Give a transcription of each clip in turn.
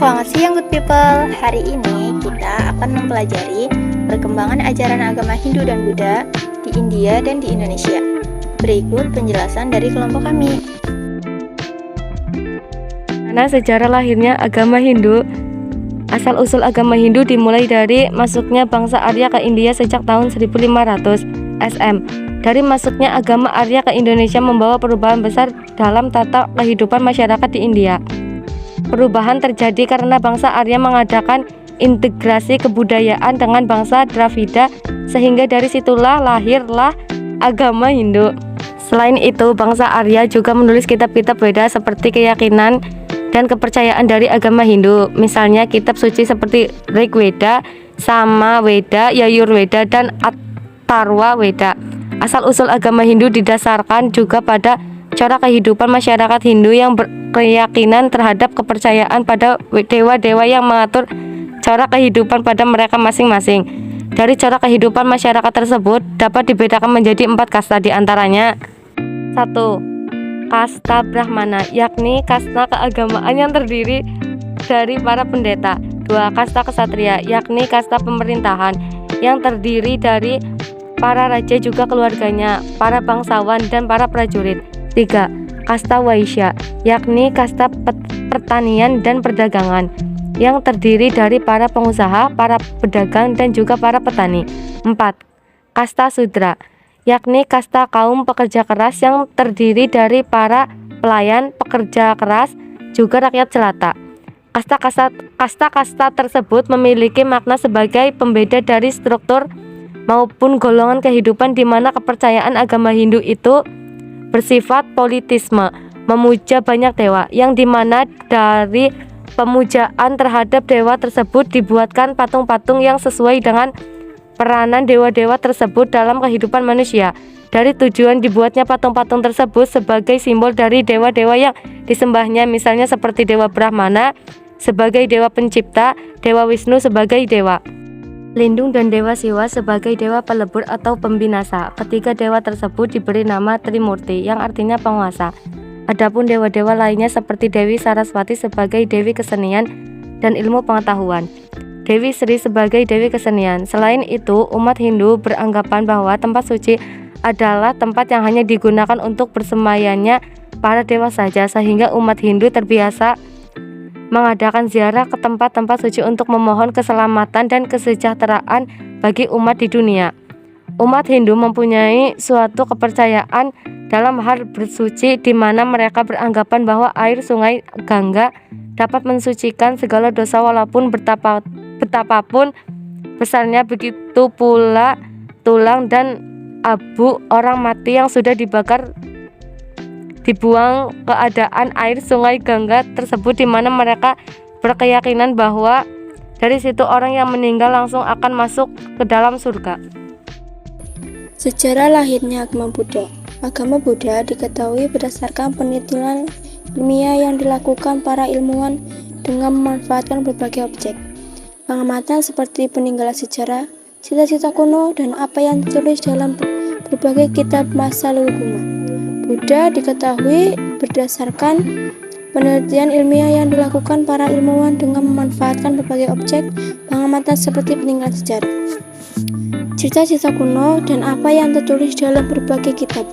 Selamat siang good people. Hari ini kita akan mempelajari perkembangan ajaran agama Hindu dan Buddha di India dan di Indonesia. Berikut penjelasan dari kelompok kami. Karena sejarah lahirnya agama Hindu. Asal-usul agama Hindu dimulai dari masuknya bangsa Arya ke India sejak tahun 1500 SM. Dari masuknya agama Arya ke Indonesia membawa perubahan besar dalam tata kehidupan masyarakat di India. Perubahan terjadi karena bangsa Arya mengadakan integrasi kebudayaan dengan bangsa Dravida, sehingga dari situlah lahirlah agama Hindu. Selain itu, bangsa Arya juga menulis kitab-kitab Weda seperti keyakinan dan kepercayaan dari agama Hindu. Misalnya kitab suci seperti Rig Weda, Sama Weda, Yajurveda, dan Atharva Weda. Asal-usul agama Hindu didasarkan juga pada cara kehidupan masyarakat Hindu yang berkeyakinan terhadap kepercayaan pada dewa-dewa yang mengatur cara kehidupan pada mereka masing-masing. Dari cara kehidupan masyarakat tersebut dapat dibedakan menjadi 4 kasta, diantaranya 1. Kasta Brahmana, yakni kasta keagamaan yang terdiri dari para pendeta. 2. Kasta Ksatria, yakni kasta pemerintahan yang terdiri dari para raja juga keluarganya, para bangsawan dan para prajurit. 3. Kasta Waisya, yakni kasta pertanian dan perdagangan yang terdiri dari para pengusaha, para pedagang dan juga para petani. 4. Kasta Sudra, yakni kasta kaum pekerja keras yang terdiri dari para pelayan, pekerja keras, juga rakyat jelata. Kasta-kasta tersebut memiliki makna sebagai pembeda dari struktur maupun golongan kehidupan di mana kepercayaan agama Hindu itu bersifat politisme, memuja banyak dewa, yang dimana dari pemujaan terhadap dewa tersebut dibuatkan patung-patung yang sesuai dengan peranan dewa-dewa tersebut dalam kehidupan manusia. Dari tujuan dibuatnya patung-patung tersebut sebagai simbol dari dewa-dewa yang disembahnya, misalnya seperti Dewa Brahmana sebagai dewa pencipta, Dewa Wisnu sebagai dewa pelindung, dan Dewa Siwa sebagai dewa pelebur atau pembinasa. Ketiga dewa tersebut diberi nama Trimurti yang artinya penguasa. Adapun dewa-dewa lainnya seperti Dewi Saraswati sebagai dewi kesenian dan ilmu pengetahuan, Dewi Sri sebagai dewi kesenian. Selain itu, umat Hindu beranggapan bahwa tempat suci adalah tempat yang hanya digunakan untuk bersemayamnya para dewa saja, sehingga umat Hindu terbiasa mengadakan ziarah ke tempat-tempat suci untuk memohon keselamatan dan kesejahteraan bagi umat di dunia. Umat Hindu mempunyai suatu kepercayaan dalam hal bersuci, di mana mereka beranggapan bahwa air sungai Gangga dapat mensucikan segala dosa walaupun betapapun besarnya. Begitu pula tulang dan abu orang mati yang sudah dibakar dibuang keadaan air sungai Gangga tersebut, di mana mereka berkeyakinan bahwa dari situ orang yang meninggal langsung akan masuk ke dalam surga. Sejarah lahirnya agama Buddha. Agama Buddha diketahui berdasarkan penelitian ilmiah yang dilakukan para ilmuwan dengan memanfaatkan berbagai objek pengamatan seperti peninggalan sejarah, cita-cita kuno, dan apa yang ditulis dalam berbagai kitab masa lalu kuno. Buddha diketahui berdasarkan penelitian ilmiah yang dilakukan para ilmuwan dengan memanfaatkan berbagai objek pengamatan seperti peninggalan sejarah, cita-cita kuno, dan apa yang tertulis dalam berbagai kitab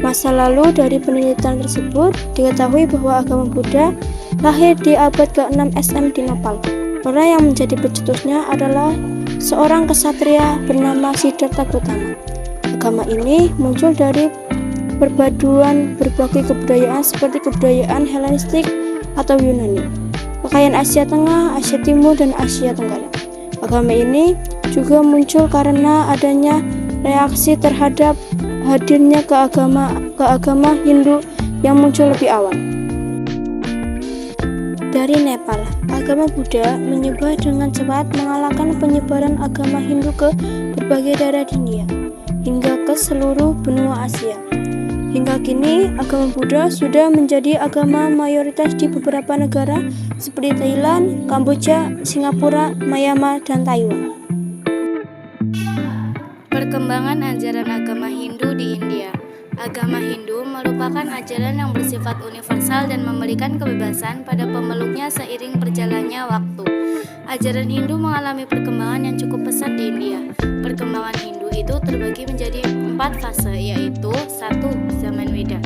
masa lalu. Dari penelitian tersebut diketahui bahwa agama Buddha lahir di abad ke-6 SM di Nepal. Orang yang menjadi pencetusnya adalah seorang ksatria bernama Siddhartha Gautama. Agama ini muncul dari perpaduan berbagai kebudayaan seperti kebudayaan Helenistik atau Yunani, kekayaan Asia Tengah, Asia Timur, dan Asia Tenggara. Agama ini juga muncul karena adanya reaksi terhadap hadirnya keagama Hindu yang muncul lebih awal. Dari Nepal, agama Buddha menyebar dengan cepat, mengalahkan penyebaran agama Hindu ke berbagai daerah di India hingga ke seluruh benua Asia. Hingga kini, agama Buddha sudah menjadi agama mayoritas di beberapa negara seperti Thailand, Kamboja, Singapura, Myanmar, dan Taiwan. Perkembangan ajaran agama Hindu di India. Agama Hindu merupakan ajaran yang bersifat universal dan memberikan kebebasan pada pemeluknya seiring berjalannya waktu. Ajaran Hindu mengalami perkembangan yang cukup pesat di India. Perkembangan Hindu itu terbagi menjadi 4 fase, yaitu 1. Zaman Weda.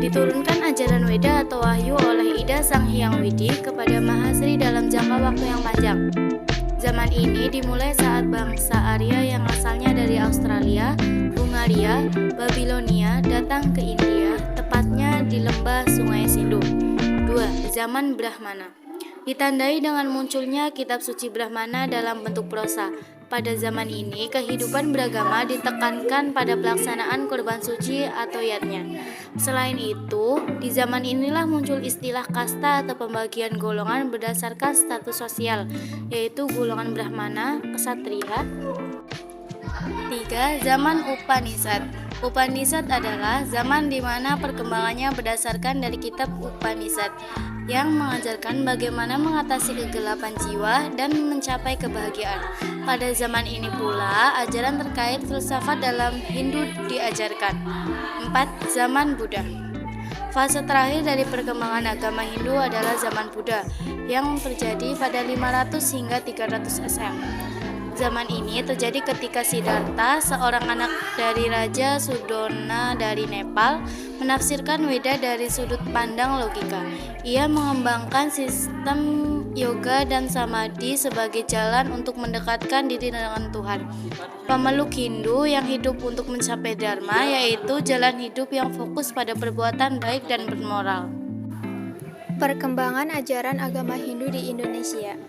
Diturunkan ajaran Weda atau Wahyu oleh Ida Sang Hyang Widi kepada Mahasri dalam jangka waktu yang panjang. Zaman ini dimulai saat bangsa Arya yang asalnya dari Australia, Hungaria, Babilonia datang ke India, tepatnya di lembah Sungai Sindhu. 2. Zaman Brahmana. Ditandai dengan munculnya kitab suci Brahmana dalam bentuk prosa. Pada zaman ini, kehidupan beragama ditekankan pada pelaksanaan kurban suci atau yatnya. Selain itu, di zaman inilah muncul istilah kasta atau pembagian golongan berdasarkan status sosial, yaitu golongan Brahmana, Ksatria. 3. Zaman Upanishad. Upanishad adalah zaman di mana perkembangannya berdasarkan dari kitab Upanishad yang mengajarkan bagaimana mengatasi kegelapan jiwa dan mencapai kebahagiaan. Pada zaman ini pula, ajaran terkait filsafat dalam Hindu diajarkan. 4. Zaman Buddha. Fase terakhir dari perkembangan agama Hindu adalah zaman Buddha yang terjadi pada 500 hingga 300 SM. Zaman ini terjadi ketika Siddhartha, seorang anak dari Raja Sudona dari Nepal, menafsirkan Weda dari sudut pandang logika. Ia mengembangkan sistem yoga dan samadhi sebagai jalan untuk mendekatkan diri dengan Tuhan. Pemeluk Hindu yang hidup untuk mencapai Dharma, yaitu jalan hidup yang fokus pada perbuatan baik dan bermoral. Perkembangan ajaran agama Hindu di Indonesia.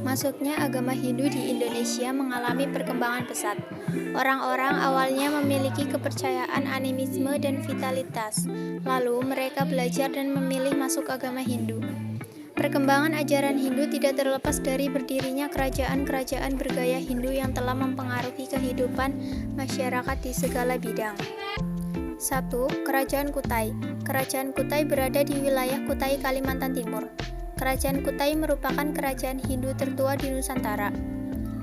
Masuknya agama Hindu di Indonesia mengalami perkembangan pesat. Orang-orang awalnya memiliki kepercayaan animisme dan vitalitas. Lalu mereka belajar dan memilih masuk agama Hindu. Perkembangan ajaran Hindu tidak terlepas dari berdirinya kerajaan-kerajaan bergaya Hindu yang telah mempengaruhi kehidupan masyarakat di segala bidang. 1. Kerajaan Kutai. Kerajaan Kutai berada di wilayah Kutai, Kalimantan Timur. Kerajaan Kutai merupakan kerajaan Hindu tertua di Nusantara.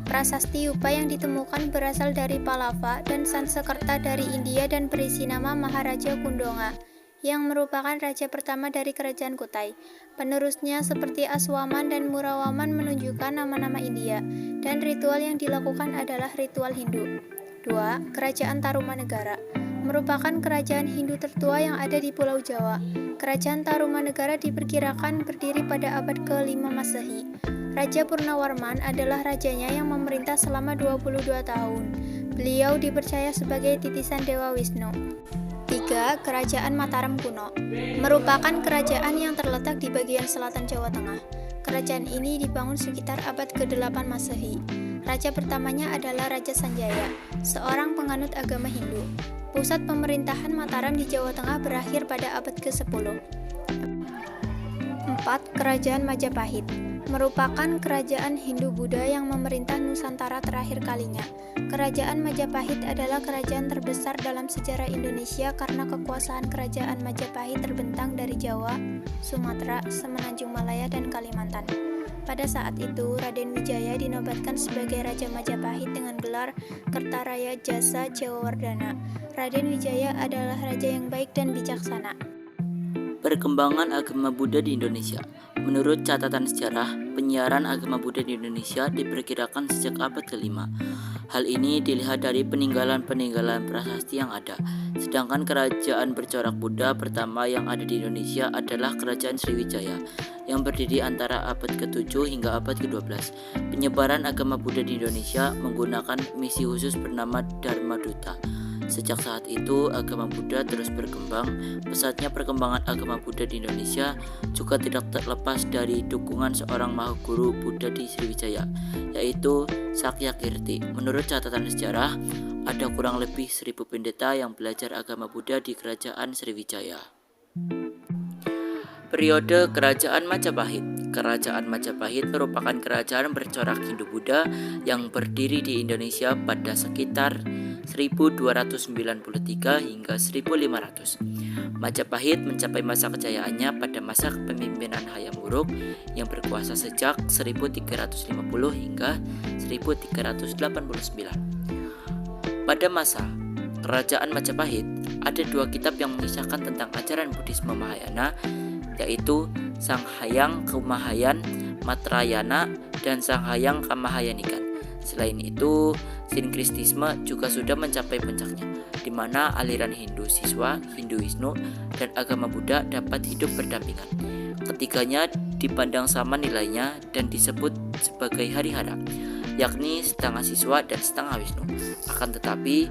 Prasasti Yupa yang ditemukan berasal dari Pallava dan Sansekerta dari India dan berisi nama Maharaja Kundonga, yang merupakan raja pertama dari kerajaan Kutai. Penerusnya seperti Aswaman dan Murawaman menunjukkan nama-nama India, dan ritual yang dilakukan adalah ritual Hindu. 2. Kerajaan Tarumanegara merupakan kerajaan Hindu tertua yang ada di Pulau Jawa. Kerajaan Tarumanegara diperkirakan berdiri pada abad ke-5 Masehi. Raja Purnawarman adalah rajanya yang memerintah selama 22 tahun. Beliau dipercaya sebagai titisan Dewa Wisnu. 3. Kerajaan Mataram kuno merupakan kerajaan yang terletak di bagian selatan Jawa Tengah. Kerajaan ini dibangun sekitar abad ke-8 Masehi. Raja pertamanya adalah Raja Sanjaya, seorang penganut agama Hindu. Pusat pemerintahan Mataram di Jawa Tengah berakhir pada abad ke-10. 4. Kerajaan Majapahit merupakan kerajaan Hindu-Buddha yang memerintah Nusantara terakhir kalinya. Kerajaan Majapahit adalah kerajaan terbesar dalam sejarah Indonesia karena kekuasaan kerajaan Majapahit terbentang dari Jawa, Sumatera, Semenanjung Malaya, dan Kalimantan. Pada saat itu, Raden Wijaya dinobatkan sebagai Raja Majapahit dengan gelar Kertaraya Jasa Jayawardhana. Raden Wijaya adalah raja yang baik dan bijaksana. Perkembangan agama Buddha di Indonesia. Menurut catatan sejarah, penyiaran agama Buddha di Indonesia diperkirakan sejak abad ke-5. Hal ini dilihat dari peninggalan-peninggalan prasasti yang ada. Sedangkan kerajaan bercorak Buddha pertama yang ada di Indonesia adalah Kerajaan Sriwijaya yang berdiri antara abad ke-7 hingga abad ke-12. Penyebaran agama Buddha di Indonesia menggunakan misi khusus bernama Dharma Duta. Sejak saat itu, agama Buddha terus berkembang. Pesatnya perkembangan agama Buddha di Indonesia juga tidak terlepas dari dukungan seorang mahaguru Buddha di Sriwijaya, yaitu Sakyakirti. Menurut catatan sejarah, ada kurang lebih 1000 pendeta yang belajar agama Buddha di Kerajaan Sriwijaya. Periode Kerajaan Majapahit. Kerajaan Majapahit merupakan kerajaan bercorak Hindu-Buddha yang berdiri di Indonesia pada sekitar 1293 hingga 1500. Majapahit mencapai masa kejayaannya pada masa kepemimpinan Hayam Wuruk yang berkuasa sejak 1350 hingga 1389. Pada masa Kerajaan Majapahit, ada dua kitab yang mengisahkan tentang ajaran Buddhisme Mahayana, yaitu Sanghyang Kamahayan Matrayana dan Sanghyang Kamahayanikan. Selain itu, sinkretisme juga sudah mencapai puncaknya, di mana aliran Hindu siswa, Hinduisme, dan agama Buddha dapat hidup berdampingan. Ketiganya dipandang sama nilainya dan disebut sebagai harihara, yakni setengah siswa dan setengah Wisnu. Akan tetapi,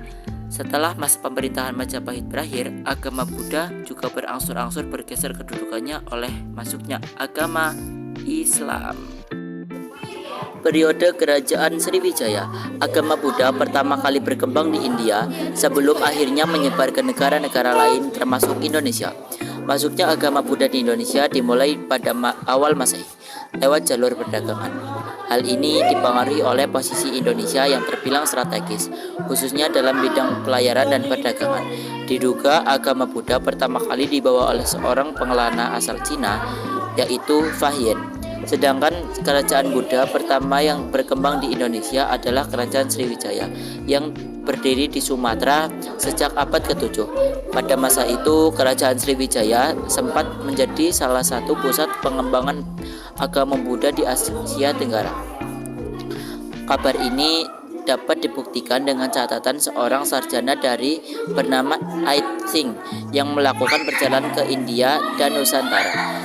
setelah masa pemerintahan Majapahit berakhir, agama Buddha juga berangsur-angsur bergeser kedudukannya oleh masuknya agama Islam. Periode Kerajaan Sriwijaya, agama Buddha pertama kali berkembang di India sebelum akhirnya menyebar ke negara-negara lain termasuk Indonesia. Masuknya agama Buddha di Indonesia dimulai pada awal Masehi lewat jalur perdagangan. Hal ini dipengaruhi oleh posisi Indonesia yang terbilang strategis, khususnya dalam bidang pelayaran dan perdagangan. Diduga agama Buddha pertama kali dibawa oleh seorang pengelana asal Cina, yaitu Fahian. Sedangkan kerajaan Buddha pertama yang berkembang di Indonesia adalah Kerajaan Sriwijaya yang berdiri di Sumatera sejak abad ke-7. Pada masa itu, Kerajaan Sriwijaya sempat menjadi salah satu pusat pengembangan agama Buddha di Asia Tenggara. Kabar ini dapat dibuktikan dengan catatan seorang sarjana dari bernama Ait Singh yang melakukan perjalanan ke India dan Nusantara.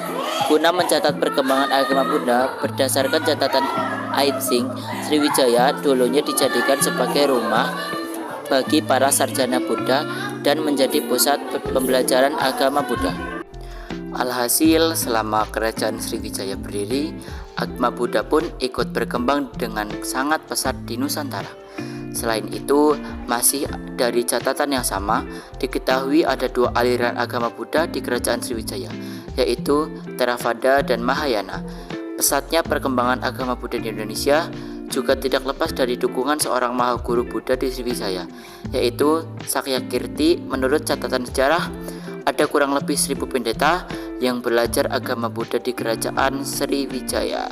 Guna mencatat perkembangan agama Buddha, berdasarkan catatan Ait Singh, Sriwijaya dulunya dijadikan sebagai rumah bagi para sarjana Buddha dan menjadi pusat pembelajaran agama Buddha. Alhasil, selama kerajaan Sriwijaya berdiri, agama Buddha pun ikut berkembang dengan sangat pesat di Nusantara. Selain itu, masih dari catatan yang sama, diketahui ada dua aliran agama Buddha di kerajaan Sriwijaya, yaitu Theravada dan Mahayana. Pesatnya perkembangan agama Buddha di Indonesia juga tidak lepas dari dukungan seorang mahaguru Buddha di Sriwijaya, yaitu Sakyakirti. Menurut catatan sejarah, ada kurang lebih 1000 pendeta yang belajar agama Buddha di kerajaan Sriwijaya.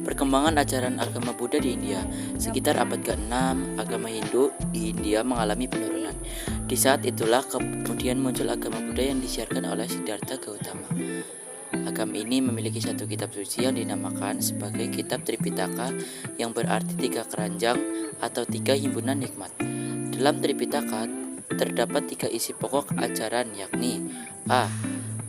Perkembangan ajaran agama Buddha di India. Sekitar abad ke-6, agama Hindu di India mengalami penurunan. Di saat itulah kemudian muncul agama Buddha yang disiarkan oleh Siddhartha Gautama. Agama ini memiliki satu kitab suci yang dinamakan sebagai Kitab Tripitaka, yang berarti 3 keranjang atau 3 himpunan nikmat. Dalam Tripitaka terdapat 3 isi pokok ajaran, yakni A.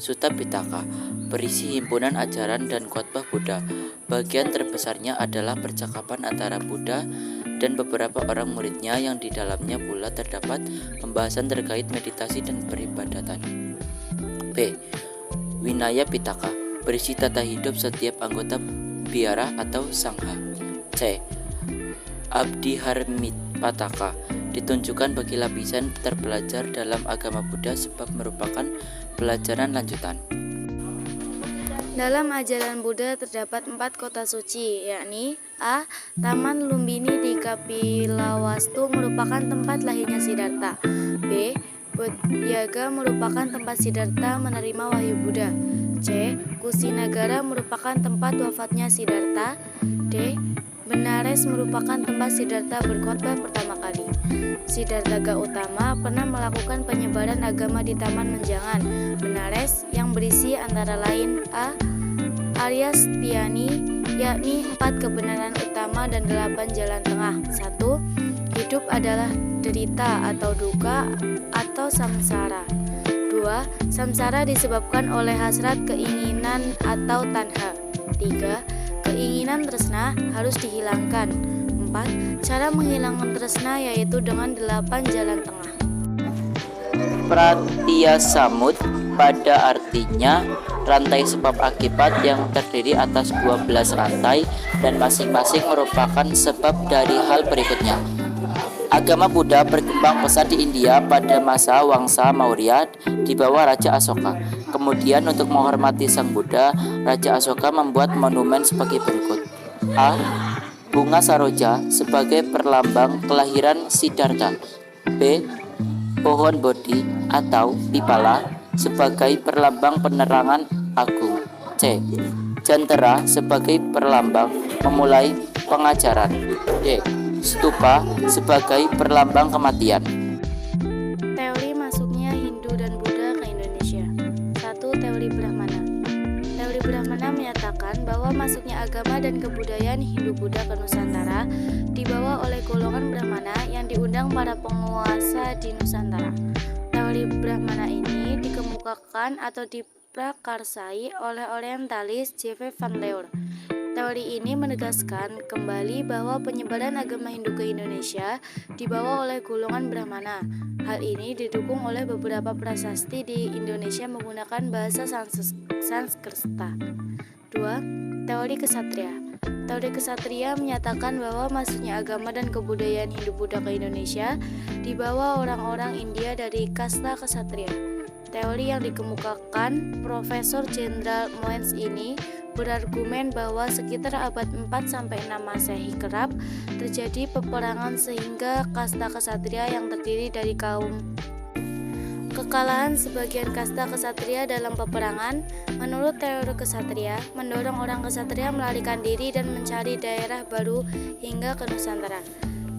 Sutta Pitaka, berisi himpunan ajaran dan khotbah Buddha. Bagian terbesarnya adalah percakapan antara Buddha dan beberapa orang muridnya, yang di dalamnya pula terdapat pembahasan terkait meditasi dan peribadatan. B. Vinaya Pitaka, berisi tata hidup setiap anggota biara atau sangha. C. Abdiharmipataka, ditunjukkan bagi lapisan terpelajar dalam agama Buddha sebab merupakan pelajaran lanjutan. Dalam ajaran Buddha terdapat 4 kota suci, yakni A. Taman Lumbini di Kapilawastu merupakan tempat lahirnya Siddhartha. B. Bodhyaga merupakan tempat Siddhartha menerima wahyu Buddha. C. Kusinagara merupakan tempat wafatnya Siddhartha. D. Benares merupakan tempat Siddhartha berkhotbah pertama kali. Siddhartha Gautama pernah melakukan penyebaran agama di Taman Menjangan, Benares, yang berisi antara lain A. Arya Setyani, yakni 4 kebenaran utama dan 8 jalan tengah. 1. Hidup adalah derita atau duka atau samsara. 2. Samsara disebabkan oleh hasrat, keinginan atau tanha. 3. Keinginan tresna harus dihilangkan. 4. Cara menghilangkan tresna yaitu dengan 8 jalan tengah. Pratyasamut pada artinya rantai sebab akibat yang terdiri atas 12 rantai dan masing-masing merupakan sebab dari hal berikutnya. Agama Buddha berkembang pesat di India pada masa Wangsa Maurya di bawah Raja Asoka. Kemudian untuk menghormati Sang Buddha, Raja Asoka membuat monumen sebagai berikut. A. Bunga saroja sebagai perlambang kelahiran Siddhartha. B. Pohon bodhi atau pipala sebagai perlambang penerangan agung. C. Jantera sebagai perlambang memulai pengajaran. D. Stupa sebagai perlambang kematian. bahwa masuknya agama dan kebudayaan Hindu-Buddha ke Nusantara dibawa oleh golongan Brahmana yang diundang para penguasa di Nusantara. Teori Brahmana ini dikemukakan atau diprakarsai oleh orientalis J.V. van Leur. Teori ini menegaskan kembali bahwa penyebaran agama Hindu ke Indonesia dibawa oleh golongan Brahmana. Hal ini didukung oleh beberapa prasasti di Indonesia menggunakan bahasa Sanskerta. 2. Teori Kesatria. Teori Kesatria menyatakan bahwa masuknya agama dan kebudayaan Hindu-Buddha ke Indonesia dibawa orang-orang India dari kasta Kesatria. Teori yang dikemukakan Profesor Jenderal Moens ini berargumen bahwa sekitar abad 4-6 Masehi kerap terjadi peperangan sehingga kasta kesatria yang terdiri dari kaum kekalahan sebagian kasta kesatria dalam peperangan. Menurut teori kesatria, mendorong orang kesatria melarikan diri dan mencari daerah baru hingga ke Nusantara.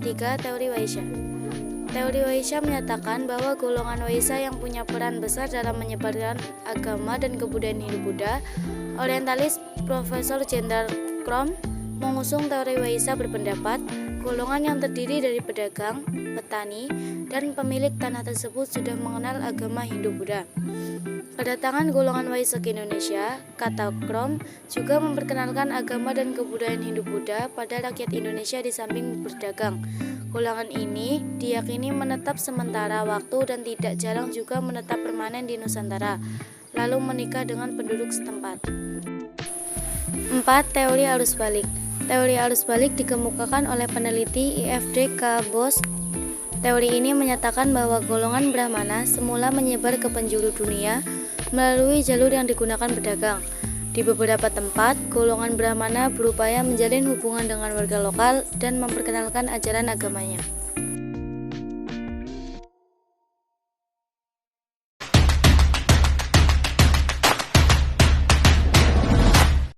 3. Teori Waisya. Teori Waisya menyatakan bahwa golongan Waisya yang punya peran besar dalam menyebarkan agama dan kebudayaan Hindu-Buddha. Orientalis Profesor Jenderal Krom mengusung teori Waisya berpendapat golongan yang terdiri dari pedagang, petani, dan pemilik tanah tersebut sudah mengenal agama Hindu-Buddha. Kedatangan golongan Waisya ke Indonesia, kata Krom, juga memperkenalkan agama dan kebudayaan Hindu-Buddha pada rakyat Indonesia di samping berdagang. Golongan ini diyakini menetap sementara waktu dan tidak jarang juga menetap permanen di Nusantara, lalu menikah dengan penduduk setempat. 4. Teori arus balik. Teori arus balik dikemukakan oleh peneliti IFD K. Bos. Teori ini menyatakan bahwa golongan Brahmana semula menyebar ke penjuru dunia melalui jalur yang digunakan pedagang. Di beberapa tempat, golongan Brahmana berupaya menjalin hubungan dengan warga lokal dan memperkenalkan ajaran agamanya.